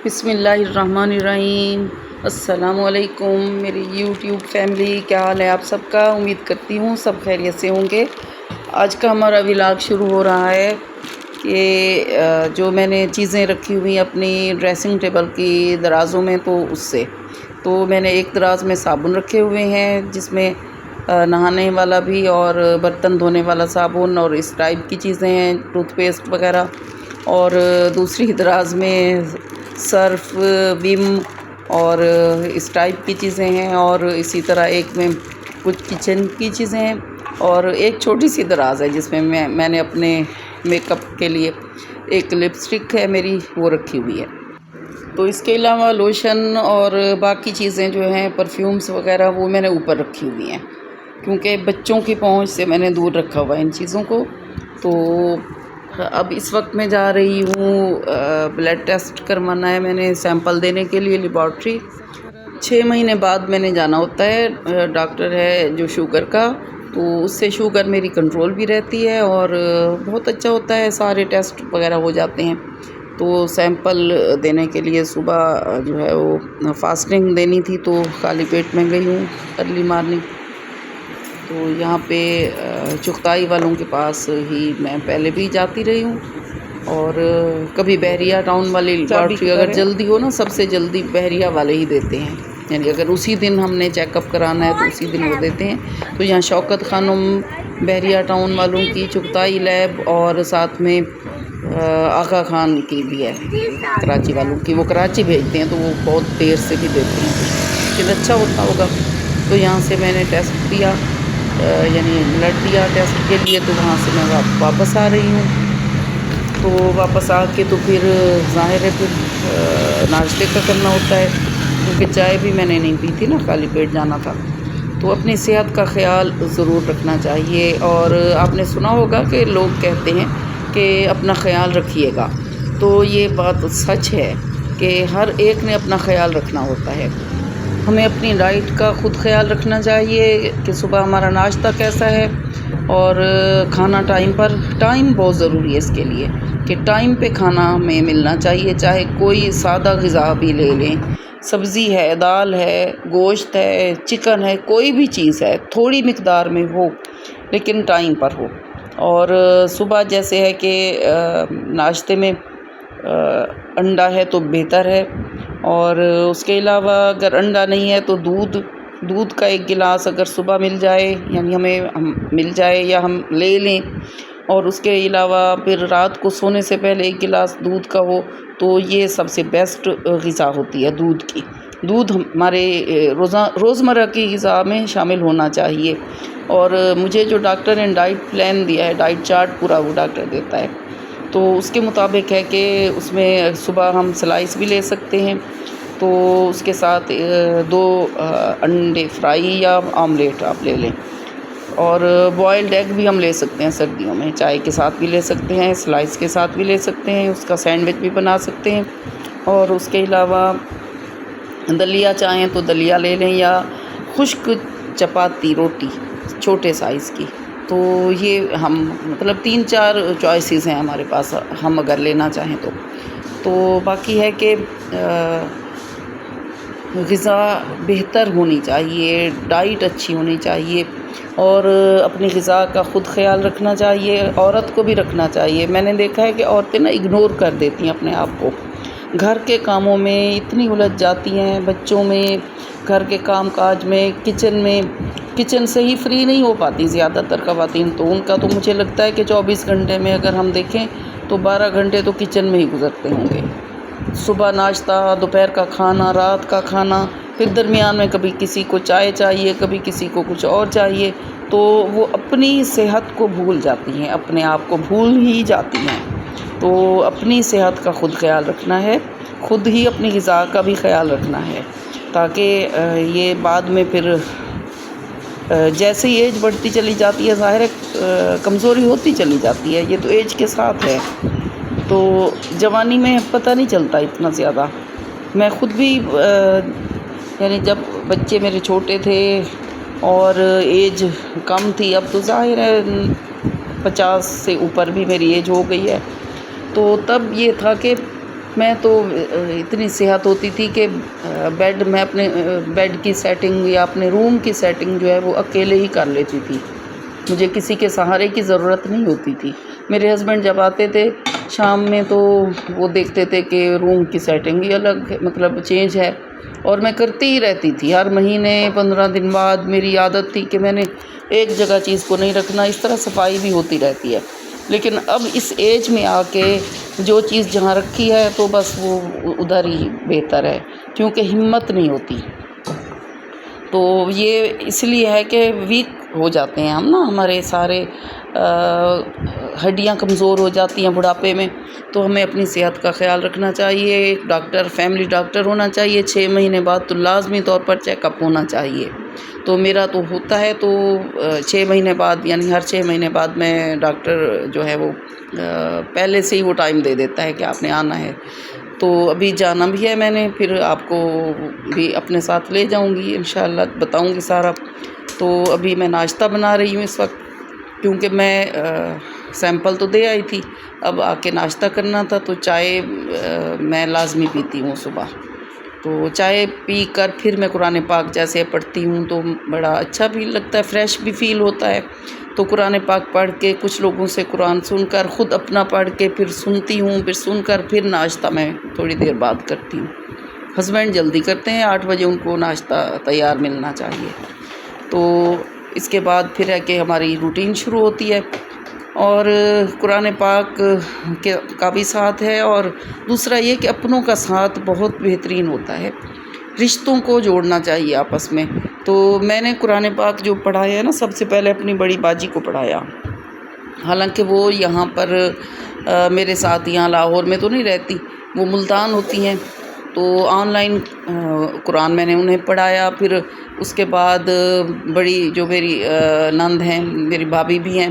بسم اللہ الرحمن الرحیم۔ السلام علیکم میری یوٹیوب فیملی، کیا حال ہے آپ سب کا؟ امید کرتی ہوں سب خیریت سے ہوں گے۔ آج کا ہمارا ولاگ شروع ہو رہا ہے کہ جو میں نے چیزیں رکھی ہوئی اپنی ڈریسنگ ٹیبل کی درازوں میں، تو میں نے ایک دراز میں صابن رکھے ہوئے ہیں جس میں نہانے والا بھی اور برتن دھونے والا صابن اور اس ٹائپ کی چیزیں ہیں، ٹوتھ پیسٹ وغیرہ، اور دوسری دراز میں سرف، ویم اور اس ٹائپ کی چیزیں ہیں، اور اسی طرح ایک میں کچھ کچن کی چیزیں ہیں، اور ایک چھوٹی سی دراز ہے جس میں میں نے اپنے میک اپ کے لیے ایک لپسٹک ہے میری، وہ رکھی ہوئی ہے۔ تو اس کے علاوہ لوشن اور باقی چیزیں جو ہیں پرفیومز وغیرہ وہ میں نے اوپر رکھی ہوئی ہیں، کیونکہ بچوں کی پہنچ سے میں نے دور رکھا ہوا ہے ان چیزوں کو۔ تو اب اس وقت میں جا رہی ہوں بلڈ ٹیسٹ کروانا ہے میں نے، سیمپل دینے کے لیے لیبارٹری۔ 6 مہینے بعد میں نے جانا ہوتا ہے، ڈاکٹر ہے جو شوگر کا، تو اس سے شوگر میری کنٹرول بھی رہتی ہے اور بہت اچھا ہوتا ہے، سارے ٹیسٹ وغیرہ ہو جاتے ہیں۔ تو سیمپل دینے کے لیے صبح جو ہے وہ فاسٹنگ دینی تھی، تو خالی پیٹ میں گئی ہوں ارلی مارننگ۔ تو یہاں پہ چغتائی والوں کے پاس ہی میں پہلے بھی جاتی رہی ہوں، اور کبھی بحریہ ٹاؤن والی لیبارٹری اگر جلدی ہو نا، سب سے جلدی بحریہ والے ہی دیتے ہیں، یعنی اگر اسی دن ہم نے چیک اپ کرانا ہے تو اسی دن وہ دیتے ہیں۔ تو یہاں شوکت خانم بحریہ ٹاؤن والوں کی چغتائی لیب، اور ساتھ میں آغا خان کی بھی ہے کراچی والوں کی، وہ کراچی بھیجتے ہیں تو وہ بہت دیر سے بھی دیتے ہیں، لیکن اچھا ہوتا ہوگا۔ تو یہاں سے میں نے ٹیسٹ دیا، یعنی بلڈ دیا ٹیسٹ کے لیے، تو وہاں سے میں واپس آ رہی ہوں۔ تو واپس آ کے تو پھر ظاہر ہے پھر ناشتے کا کرنا ہوتا ہے، کیونکہ چائے بھی میں نے نہیں پی تھی نا، خالی پیٹ جانا تھا۔ تو اپنی صحت کا خیال ضرور رکھنا چاہیے، اور آپ نے سنا ہوگا کہ لوگ کہتے ہیں کہ اپنا خیال رکھیے گا، تو یہ بات سچ ہے کہ ہر ایک نے اپنا خیال رکھنا ہوتا ہے۔ ہمیں اپنی ڈائٹ کا خود خیال رکھنا چاہیے کہ صبح ہمارا ناشتہ کیسا ہے، اور کھانا ٹائم بہت ضروری ہے اس کے لیے، کہ ٹائم پہ کھانا ہمیں ملنا چاہیے، چاہے کوئی سادہ غذا بھی لے لیں، سبزی ہے، دال ہے، گوشت ہے، چکن ہے، کوئی بھی چیز ہے، تھوڑی مقدار میں ہو لیکن ٹائم پر ہو۔ اور صبح جیسے ہے کہ ناشتے میں انڈا ہے تو بہتر ہے، اور اس کے علاوہ اگر انڈا نہیں ہے تو دودھ کا ایک گلاس اگر صبح مل جائے، یعنی ہم مل جائے یا ہم لے لیں، اور اس کے علاوہ پھر رات کو سونے سے پہلے ایک گلاس دودھ کا ہو، تو یہ سب سے بیسٹ غذا ہوتی ہے دودھ کی۔ دودھ ہمارے روزمرہ کی غذا میں شامل ہونا چاہیے۔ اور مجھے جو ڈاکٹر نے ڈائٹ پلان دیا ہے، ڈائٹ چارٹ پورا وہ ڈاکٹر دیتا ہے، تو اس کے مطابق ہے کہ اس میں صبح ہم سلائس بھی لے سکتے ہیں، تو اس کے ساتھ 2 انڈے فرائی یا آملیٹ آپ لے لیں، اور بوائلڈ ایگ بھی ہم لے سکتے ہیں سردیوں میں، چائے کے ساتھ بھی لے سکتے ہیں، سلائس کے ساتھ بھی لے سکتے ہیں، اس کا سینڈوچ بھی بنا سکتے ہیں۔ اور اس کے علاوہ دلیا چاہیں تو دلیا لے لیں، یا خشک چپاتی روٹی چھوٹے سائز کی۔ تو یہ ہم مطلب 3-4 چوائسیز ہیں ہمارے پاس، ہم اگر لینا چاہیں تو باقی ہے کہ غذا بہتر ہونی چاہیے، ڈائٹ اچھی ہونی چاہیے، اور اپنی غذا کا خود خیال رکھنا چاہیے، عورت کو بھی رکھنا چاہیے۔ میں نے دیکھا ہے کہ عورتیں نا اگنور کر دیتی ہیں اپنے آپ کو، گھر کے کاموں میں اتنی الجھ جاتی ہیں، بچوں میں، گھر کے کام کاج میں، کچن سے ہی فری نہیں ہو پاتی زیادہ تر خواتین، تو ان کا تو مجھے لگتا ہے کہ 24 گھنٹے میں اگر ہم دیکھیں تو 12 گھنٹے تو کچن میں ہی گزرتے ہوں گے۔ صبح ناشتہ، دوپہر کا کھانا، رات کا کھانا، پھر درمیان میں کبھی کسی کو چائے چاہیے، کبھی کسی کو کچھ اور چاہیے، تو وہ اپنی صحت کو بھول جاتی ہیں، اپنے آپ کو بھول ہی جاتی ہیں۔ تو اپنی صحت کا خود خیال رکھنا ہے، خود ہی اپنی غذا کا بھی خیال رکھنا ہے، تاکہ یہ بعد میں پھر جیسے ہی ایج بڑھتی چلی جاتی ہے، ظاہر ہے کمزوری ہوتی چلی جاتی ہے، یہ تو ایج کے ساتھ ہے، تو جوانی میں پتہ نہیں چلتا اتنا زیادہ۔ میں خود بھی یعنی جب بچے میرے چھوٹے تھے اور ایج کم تھی، اب تو ظاہر ہے 50 سے اوپر بھی میری ایج ہو گئی ہے، تو تب یہ تھا کہ میں تو اتنی صحت ہوتی تھی کہ میں اپنے بیڈ کی سیٹنگ یا اپنے روم کی سیٹنگ جو ہے وہ اکیلے ہی کر لیتی تھی، مجھے کسی کے سہارے کی ضرورت نہیں ہوتی تھی۔ میرے ہسبینڈ جب آتے تھے شام میں تو وہ دیکھتے تھے کہ روم کی سیٹنگ ہی الگ مطلب چینج ہے، اور میں کرتی ہی رہتی تھی۔ ہر مہینے 15 دن بعد میری عادت تھی کہ میں نے ایک جگہ چیز کو نہیں رکھنا، اس طرح صفائی بھی ہوتی رہتی ہے۔ لیکن اب اس ایج میں آ کے جو چیز جہاں رکھی ہے تو بس وہ ادھر ہی بہتر ہے، کیونکہ ہمت نہیں ہوتی۔ تو یہ اس لیے ہے کہ ویک ہو جاتے ہیں ہم نا، ہمارے سارے ہڈیاں کمزور ہو جاتی ہیں بڑھاپے میں، تو ہمیں اپنی صحت کا خیال رکھنا چاہیے۔ ڈاکٹر، فیملی ڈاکٹر ہونا چاہیے، 6 مہینے بعد تو لازمی طور پر چیک اپ ہونا چاہیے۔ تو میرا تو ہوتا ہے، تو 6 مہینے بعد، یعنی ہر 6 مہینے بعد میں ڈاکٹر جو ہے وہ پہلے سے ہی وہ ٹائم دے دیتا ہے کہ آپ نے آنا ہے۔ تو ابھی جانا بھی ہے میں نے، پھر آپ کو بھی اپنے ساتھ لے جاؤں گی انشاءاللہ، بتاؤں گی سارا۔ تو ابھی میں ناشتہ بنا رہی ہوں اس وقت، کیونکہ میں سیمپل تو دے آئی تھی، اب آ کے ناشتہ کرنا تھا، تو چائے میں لازمی پیتی ہوں صبح۔ تو چائے پی کر پھر میں قرآن پاک جیسے پڑھتی ہوں تو بڑا اچھا بھی لگتا ہے، فریش بھی فیل ہوتا ہے۔ تو قرآن پاک پڑھ کے، کچھ لوگوں سے قرآن سن کر، خود اپنا پڑھ کے پھر سنتی ہوں، پھر سن کر پھر ناشتہ میں تھوڑی دیر بعد کرتی ہوں۔ ہسبینڈ جلدی کرتے ہیں، 8 بجے ان کو ناشتہ تیار ملنا چاہیے۔ تو اس کے بعد پھر ہے کہ ہماری روٹین شروع ہوتی ہے، اور قرآن پاک کا بھی ساتھ ہے، اور دوسرا یہ کہ اپنوں کا ساتھ بہت بہترین ہوتا ہے، رشتوں کو جوڑنا چاہیے آپس میں۔ تو میں نے قرآن پاک جو پڑھایا ہے نا، سب سے پہلے اپنی بڑی باجی کو پڑھایا، حالانکہ وہ یہاں پر میرے ساتھ یہاں لاہور میں تو نہیں رہتی، وہ ملتان ہوتی ہیں۔ تو آن لائن قرآن میں نے انہیں پڑھایا، پھر اس کے بعد بڑی جو میری نند ہیں، میری بھابھی بھی ہیں،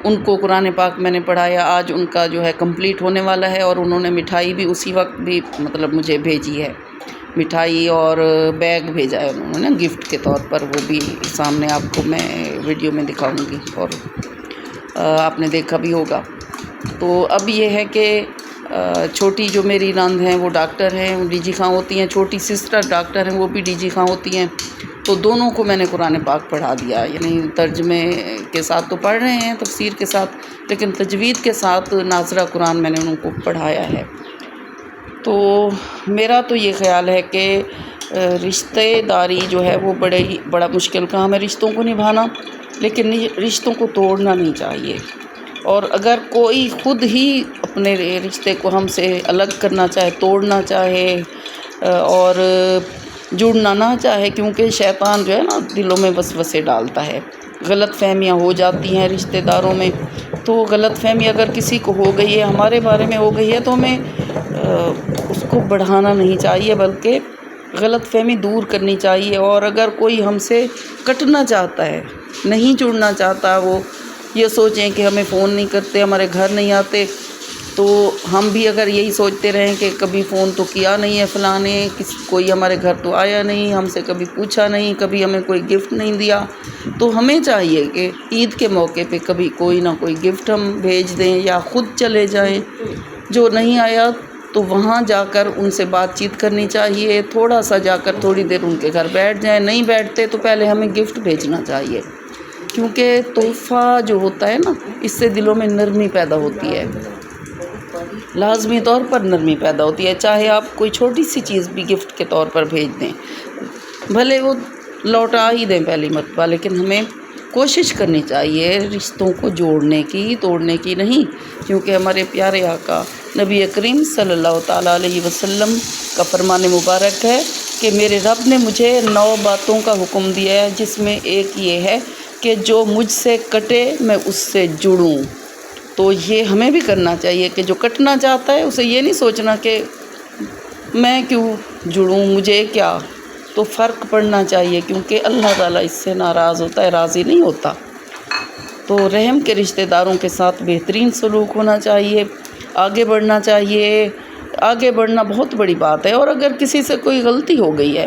ان کو قرآن پاک میں نے پڑھایا۔ آج ان کا جو ہے کمپلیٹ ہونے والا ہے، اور انہوں نے مٹھائی بھی اسی وقت بھی مطلب مجھے بھیجی ہے، مٹھائی اور بیگ بھیجا ہے انہوں نے گفٹ کے طور پر، وہ بھی سامنے آپ کو میں ویڈیو میں دکھاؤں گی، اور آپ نے دیکھا بھی ہوگا۔ تو اب یہ ہے کہ چھوٹی جو میری نند ہیں وہ ڈاکٹر ہیں، وہ ڈی جی خاں ہوتی ہیں، چھوٹی سسٹر ڈاکٹر ہیں، وہ بھی ڈی جی خاں ہوتی ہیں۔ تو دونوں کو میں نے قرآن پاک پڑھا دیا، یعنی ترجمے کے ساتھ تو پڑھ رہے ہیں، تفسیر کے ساتھ، لیکن تجوید کے ساتھ ناظرہ قرآن میں نے ان کو پڑھایا ہے۔ تو میرا تو یہ خیال ہے کہ رشتہ داری جو ہے وہ بڑا مشکل کام ہے رشتوں کو نبھانا، لیکن رشتوں کو توڑنا نہیں چاہیے۔ اور اگر کوئی خود ہی اپنے رشتے کو ہم سے الگ کرنا چاہے، توڑنا چاہے، اور جڑنا نہ چاہے، کیونکہ شیطان جو ہے نا دلوں میں وسوسے ڈالتا ہے، غلط فہمیاں ہو جاتی ہیں رشتہ داروں میں۔ تو غلط فہمی اگر کسی کو ہو گئی ہے، ہمارے بارے میں ہو گئی ہے، تو ہمیں اس کو بڑھانا نہیں چاہیے، بلکہ غلط فہمی دور کرنی چاہیے۔ اور اگر کوئی ہم سے کٹنا چاہتا ہے، نہیں جڑنا چاہتا، وہ یہ سوچیں کہ ہمیں فون نہیں کرتے، ہمارے گھر نہیں آتے، تو ہم بھی اگر یہی سوچتے رہیں کہ کبھی فون تو کیا نہیں ہے فلاں نے، کوئی ہمارے گھر تو آیا نہیں، ہم سے کبھی پوچھا نہیں، کبھی ہمیں کوئی گفٹ نہیں دیا، تو ہمیں چاہیے کہ عید کے موقع پہ کبھی کوئی نہ کوئی گفٹ ہم بھیج دیں، یا خود چلے جائیں۔ جو نہیں آیا تو وہاں جا کر ان سے بات چیت کرنی چاہیے، تھوڑا سا جا کر تھوڑی دیر ان کے گھر بیٹھ جائیں، نہیں بیٹھتے تو پہلے ہمیں گفٹ بھیجنا چاہیے، کیونکہ تحفہ جو ہوتا ہے نا، اس سے دلوں میں نرمی پیدا ہوتی ہے، لازمی طور پر نرمی پیدا ہوتی ہے۔ چاہے آپ کوئی چھوٹی سی چیز بھی گفٹ کے طور پر بھیج دیں، بھلے وہ لوٹا ہی دیں پہلی مرتبہ، لیکن ہمیں کوشش کرنی چاہیے رشتوں کو جوڑنے کی، توڑنے کی نہیں، کیونکہ ہمارے پیارے آقا نبی کریم صلی اللہ تعالیٰ علیہ وسلم کا فرمان مبارک ہے کہ میرے رب نے مجھے 9 باتوں کا حکم دیا ہے، جس میں ایک یہ ہے کہ جو مجھ سے کٹے میں اس سے جڑوں۔ تو یہ ہمیں بھی کرنا چاہیے کہ جو کٹنا چاہتا ہے اسے یہ نہیں سوچنا کہ میں کیوں جڑوں، مجھے کیا، تو فرق پڑنا چاہیے، کیونکہ اللہ تعالیٰ اس سے ناراض ہوتا ہے، راضی نہیں ہوتا۔ تو رحم کے رشتہ داروں کے ساتھ بہترین سلوک ہونا چاہیے، آگے بڑھنا چاہیے۔ آگے بڑھنا بہت بڑی بات ہے، اور اگر کسی سے کوئی غلطی ہو گئی ہے،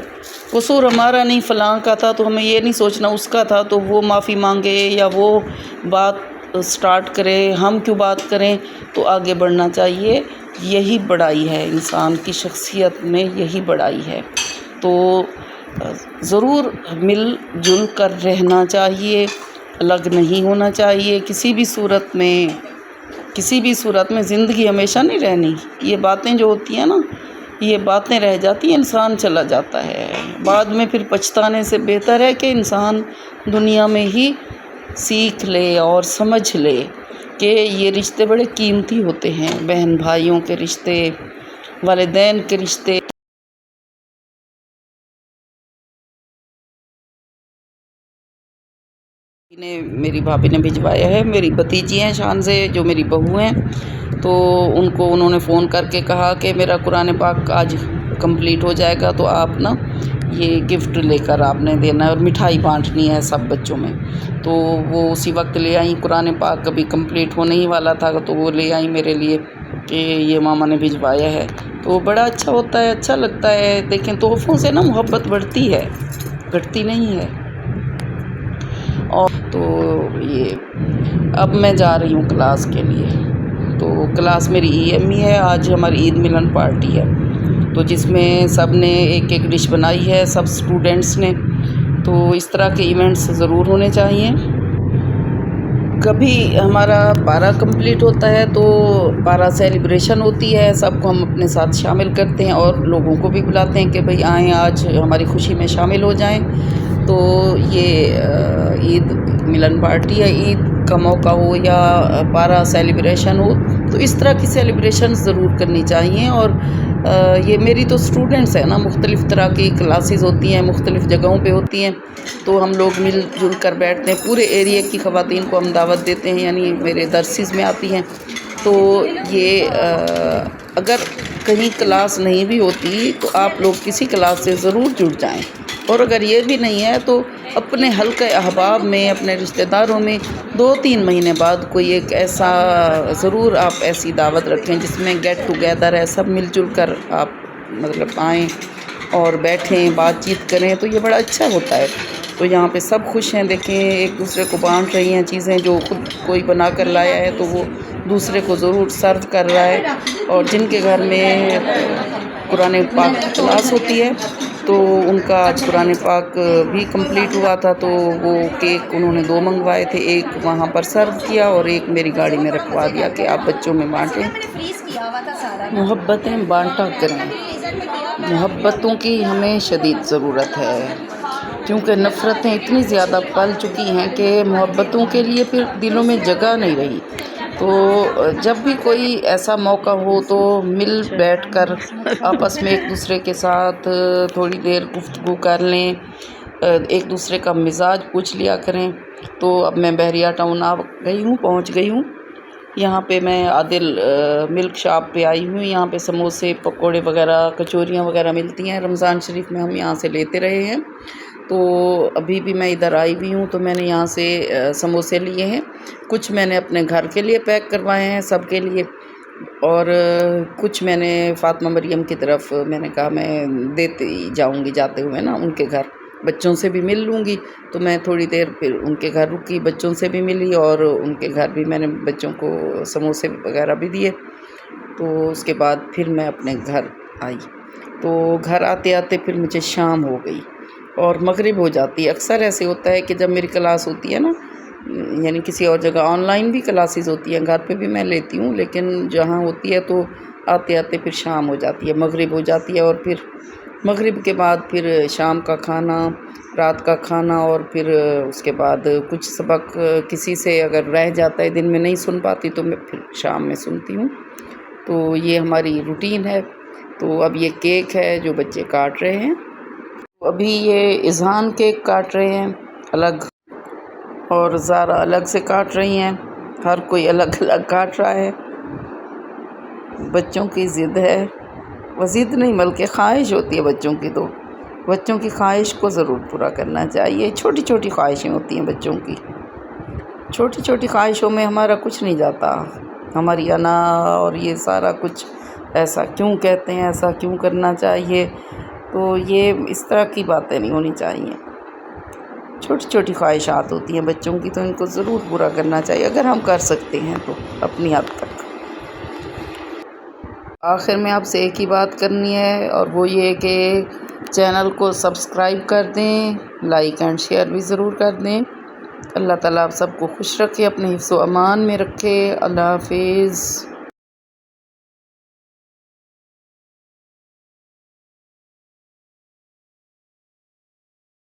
قصور ہمارا نہیں فلاں کا تھا، تو ہمیں یہ نہیں سوچنا اس کا تھا تو وہ معافی مانگے یا وہ بات سٹارٹ کرے، ہم کیوں بات کریں، تو آگے بڑھنا چاہیے۔ یہی بڑائی ہے، انسان کی شخصیت میں یہی بڑائی ہے۔ تو ضرور مل جل کر رہنا چاہیے، الگ نہیں ہونا چاہیے کسی بھی صورت میں۔ کسی بھی صورت میں زندگی ہمیشہ نہیں رہنی، یہ باتیں جو ہوتی ہیں نا، یہ باتیں رہ جاتی ہیں، انسان چلا جاتا ہے بعد میں، پھر پچھتانے سے بہتر ہے کہ انسان دنیا میں ہی سیکھ لے اور سمجھ لے کہ یہ رشتے بڑے قیمتی ہوتے ہیں، بہن بھائیوں کے رشتے، والدین کے رشتے۔ میری بھابھی نے بھجوایا ہے، میری بھتیجی ہیں شان سے، جو میری بہو ہیں، تو ان کو انہوں نے فون کر کے کہا کہ میرا قرآن پاک آج کمپلیٹ ہو جائے گا، تو آپ نا یہ گفٹ لے کر آپ نے دینا ہے اور مٹھائی بانٹنی ہے سب بچوں میں۔ تو وہ اسی وقت لے آئیں، قرآن پاک کبھی کمپلیٹ ہونے ہی والا تھا تو وہ لے آئیں میرے لیے کہ یہ ماما نے بھجوایا ہے۔ تو بڑا اچھا ہوتا ہے، اچھا لگتا ہے۔ دیکھیں تحفوں سے نا محبت بڑھتی ہے، گھٹتی نہیں ہے۔ اور تو یہ اب میں جا رہی ہوں کلاس کے لیے، تو کلاس میری ای ایم ای ہے، آج ہماری عید ملن پارٹی ہے، تو جس میں سب نے ایک ایک ڈش بنائی ہے، سب اسٹوڈنٹس نے۔ تو اس طرح کے ایونٹس ضرور ہونے چاہیے۔ کبھی ہمارا پارا کمپلیٹ ہوتا ہے تو پارا سیلیبریشن ہوتی ہے، سب کو ہم اپنے ساتھ شامل کرتے ہیں اور لوگوں کو بھی بلاتے ہیں کہ بھئی آئیں، آج ہماری خوشی میں شامل ہو جائیں۔ تو یہ عید ملن پارٹی ہے، عید کا موقع ہو یا پارا سیلیبریشن ہو، تو اس طرح کی سیلیبریشن ضرور کرنی چاہیے۔ اور یہ میری تو اسٹوڈنٹس ہیں نا، مختلف طرح کی کلاسز ہوتی ہیں، مختلف جگہوں پہ ہوتی ہیں، تو ہم لوگ مل جل کر بیٹھتے ہیں، پورے ایریے کی خواتین کو ہم دعوت دیتے ہیں، یعنی میرے درسز میں آتی ہیں۔ تو یہ اگر کہیں کلاس نہیں بھی ہوتی تو آپ لوگ کسی کلاس سے ضرور جڑ جائیں، اور اگر یہ بھی نہیں ہے تو اپنے حلقہ احباب میں، اپنے رشتہ داروں میں 2-3 مہینے بعد کوئی ایک ایسا ضرور آپ ایسی دعوت رکھیں جس میں گیٹ ٹوگیدر ہے، سب مل جل کر آپ مطلب آئیں اور بیٹھیں، بات چیت کریں، تو یہ بڑا اچھا ہوتا ہے۔ تو یہاں پہ سب خوش ہیں، دیکھیں ایک دوسرے کو بانٹ رہی ہیں چیزیں، جو خود کوئی بنا کر لایا ہے تو وہ دوسرے کو ضرور سرو کر رہا ہے۔ اور جن کے گھر میں قرآن پاک کی کلاس ہوتی ہے تو ان کا آج قرآن پاک بھی کمپلیٹ ہوا تھا، تو وہ کیک انہوں نے 2 منگوائے تھے، ایک وہاں پر سرو کیا اور ایک میری گاڑی میں رکھوا دیا کہ آپ بچوں میں بانٹیں۔ محبتیں بانٹا کریں، محبتوں کی ہمیں شدید ضرورت ہے، کیونکہ نفرتیں اتنی زیادہ پل چکی ہیں کہ محبتوں کے لیے پھر دلوں میں جگہ نہیں رہی۔ تو جب بھی کوئی ایسا موقع ہو تو مل بیٹھ کر آپس میں ایک دوسرے کے ساتھ تھوڑی دیر گفتگو کر لیں، ایک دوسرے کا مزاج پوچھ لیا کریں۔ تو اب میں بحریہ ٹاؤن پہنچ گئی ہوں، یہاں پہ میں عادل ملک شاپ پہ آئی ہوں، یہاں پہ سموسے پکوڑے وغیرہ کچوریاں وغیرہ ملتی ہیں، رمضان شریف میں ہم یہاں سے لیتے رہے ہیں۔ تو ابھی بھی میں ادھر آئی ہوئی ہوں تو میں نے یہاں سے سموسے لیے ہیں، کچھ میں نے اپنے گھر کے لیے پیک کروائے ہیں سب کے لیے، اور کچھ میں نے فاطمہ مریم کی طرف میں نے کہا میں دیتے جاؤں گی جاتے ہوئے نا ان کے گھر، بچوں سے بھی مل لوں گی۔ تو میں تھوڑی دیر پھر ان کے گھر رکی، بچوں سے بھی ملی اور ان کے گھر بھی میں نے بچوں کو سموسے وغیرہ بھی دیے۔ تو اس کے بعد پھر میں اپنے گھر آئی، تو گھر آتے آتے پھر مجھے شام ہو گئی اور مغرب ہو جاتی ہے۔ اکثر ایسے ہوتا ہے کہ جب میری کلاس ہوتی ہے نا، یعنی کسی اور جگہ آن لائن بھی کلاسز ہوتی ہیں، گھر پہ بھی میں لیتی ہوں، لیکن جہاں ہوتی ہے تو آتے آتے پھر شام ہو جاتی ہے، مغرب ہو جاتی ہے، اور پھر مغرب کے بعد پھر شام کا کھانا، رات کا کھانا، اور پھر اس کے بعد کچھ سبق کسی سے اگر رہ جاتا ہے، دن میں نہیں سن پاتی تو میں پھر شام میں سنتی ہوں۔ تو یہ ہماری روٹین ہے۔ تو اب یہ کیک ہے جو بچے کاٹ رہے ہیں، ابھی یہ اذہان کیک کاٹ رہے ہیں الگ، اور زارا الگ سے کاٹ رہی ہیں، ہر کوئی الگ الگ کاٹ رہا ہے۔ بچوں کی ضد ہے، وہ ضد نہیں بلکہ خواہش ہوتی ہے بچوں کی، تو بچوں کی خواہش کو ضرور پورا کرنا چاہیے۔ چھوٹی چھوٹی خواہشیں ہوتی ہیں بچوں کی، چھوٹی چھوٹی خواہشوں میں ہمارا کچھ نہیں جاتا، ہماری انا اور یہ سارا کچھ، ایسا کیوں کہتے ہیں، ایسا کیوں کرنا چاہیے، تو یہ اس طرح کی باتیں نہیں ہونی چاہیے۔ چھوٹی چھوٹی خواہشات ہوتی ہیں بچوں کی، تو ان کو ضرور پورا کرنا چاہیے اگر ہم کر سکتے ہیں تو اپنی حد تک۔ آخر میں آپ سے ایک ہی بات کرنی ہے، اور وہ یہ کہ چینل کو سبسکرائب کر دیں، لائک اینڈ شیئر بھی ضرور کر دیں۔ اللہ تعالیٰ آپ سب کو خوش رکھے، اپنے حفظ و امان میں رکھے۔ اللہ حافظ۔